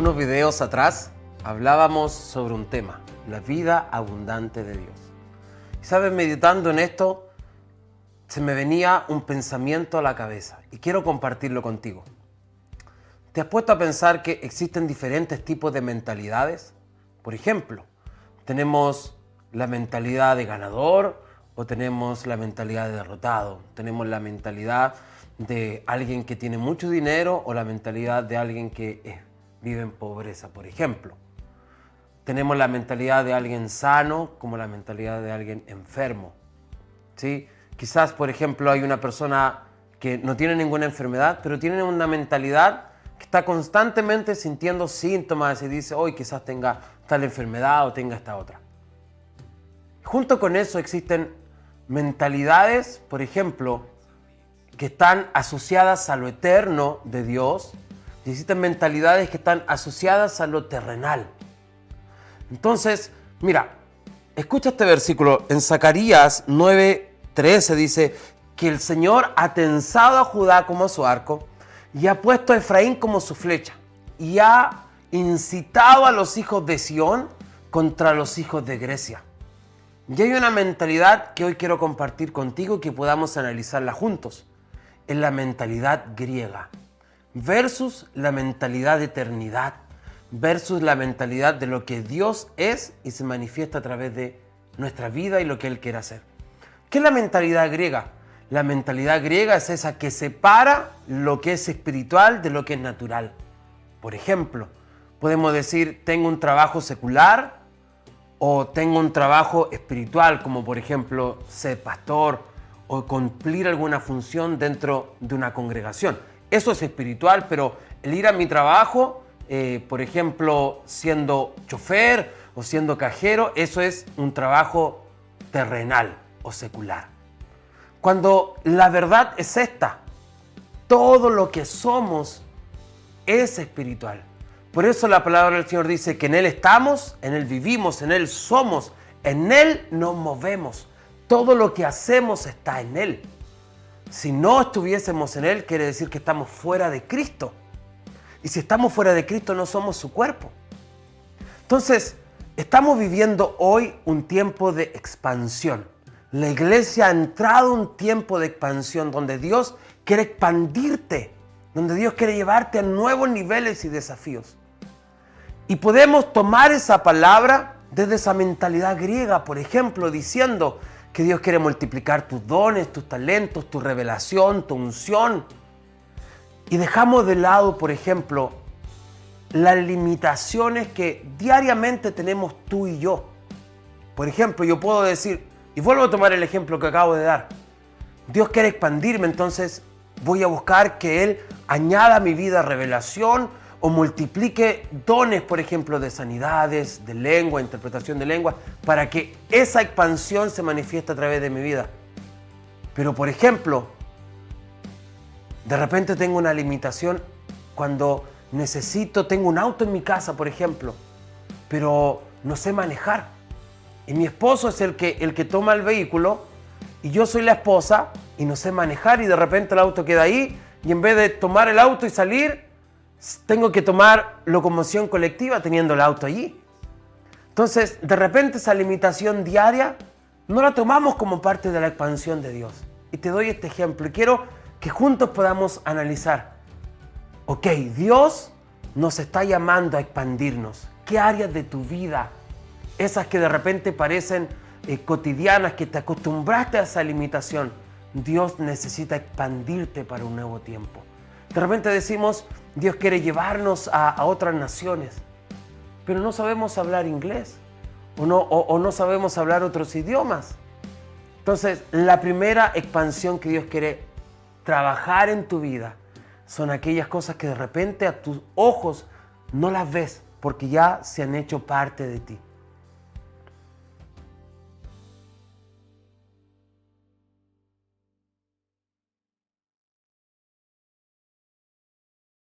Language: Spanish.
Unos videos atrás hablábamos sobre un tema, la vida abundante de Dios. Y sabes, meditando en esto, se me venía un pensamiento a la cabeza y quiero compartirlo contigo. ¿Te has puesto a pensar que existen diferentes tipos de mentalidades? Por ejemplo, tenemos la mentalidad de ganador o tenemos la mentalidad de derrotado. Tenemos la mentalidad de alguien que tiene mucho dinero o la mentalidad de alguien que vive en pobreza, por ejemplo. Tenemos la mentalidad de alguien sano como la mentalidad de alguien enfermo, ¿sí? Quizás, por ejemplo, hay una persona que no tiene ninguna enfermedad, pero tiene una mentalidad que está constantemente sintiendo síntomas y dice, hoy quizás tenga tal enfermedad o tenga esta otra. Junto con eso existen mentalidades, por ejemplo, que están asociadas a lo eterno de Dios y existen mentalidades que están asociadas a lo terrenal. Entonces, mira, escucha este versículo. En Zacarías 9:13 dice que el Señor ha tensado a Judá como su arco y ha puesto a Efraín como su flecha y ha incitado a los hijos de Sión contra los hijos de Grecia. Y hay una mentalidad que hoy quiero compartir contigo y que podamos analizarla juntos. Es la mentalidad griega versus la mentalidad de eternidad versus la mentalidad de lo que Dios es y se manifiesta a través de nuestra vida y lo que Él quiere hacer. ¿Qué es la mentalidad griega? La mentalidad griega es esa que separa lo que es espiritual de lo que es natural. Por ejemplo, podemos decir, tengo un trabajo secular o tengo un trabajo espiritual, como por ejemplo ser pastor o cumplir alguna función dentro de una congregación. Eso es espiritual, pero el ir a mi trabajo, por ejemplo, siendo chofer o siendo cajero, eso es un trabajo terrenal o secular. Cuando la verdad es esta, todo lo que somos es espiritual. Por eso la palabra del Señor dice que en Él estamos, en Él vivimos, en Él somos, en Él nos movemos. Todo lo que hacemos está en Él. Si no estuviésemos en Él, quiere decir que estamos fuera de Cristo. Y si estamos fuera de Cristo, no somos su cuerpo. Entonces, estamos viviendo hoy un tiempo de expansión. La iglesia ha entrado en un tiempo de expansión donde Dios quiere expandirte, donde Dios quiere llevarte a nuevos niveles y desafíos. Y podemos tomar esa palabra desde esa mentalidad griega, por ejemplo, diciendo que Dios quiere multiplicar tus dones, tus talentos, tu revelación, tu unción. Y dejamos de lado, por ejemplo, las limitaciones que diariamente tenemos tú y yo. Por ejemplo, yo puedo decir, y vuelvo a tomar el ejemplo que acabo de dar, Dios quiere expandirme, entonces voy a buscar que Él añada a mi vida revelación o multiplique dones, por ejemplo, de sanidades, de lengua, interpretación de lengua, para que esa expansión se manifieste a través de mi vida. Pero, por ejemplo, de repente tengo una limitación cuando tengo un auto en mi casa, por ejemplo, pero no sé manejar. Y mi esposo es el que toma el vehículo y yo soy la esposa y no sé manejar y de repente el auto queda ahí y en vez de tomar el auto y salir, tengo que tomar locomoción colectiva teniendo el auto allí. Entonces, de repente esa limitación diaria no la tomamos como parte de la expansión de Dios. Y te doy este ejemplo y quiero que juntos podamos analizar. Ok, Dios nos está llamando a expandirnos. ¿Qué áreas de tu vida, esas que de repente parecen cotidianas, que te acostumbraste a esa limitación, Dios necesita expandirte para un nuevo tiempo? De repente decimos, Dios quiere llevarnos a otras naciones, pero no sabemos hablar inglés o no sabemos hablar otros idiomas. Entonces, la primera expansión que Dios quiere trabajar en tu vida son aquellas cosas que de repente a tus ojos no las ves porque ya se han hecho parte de ti.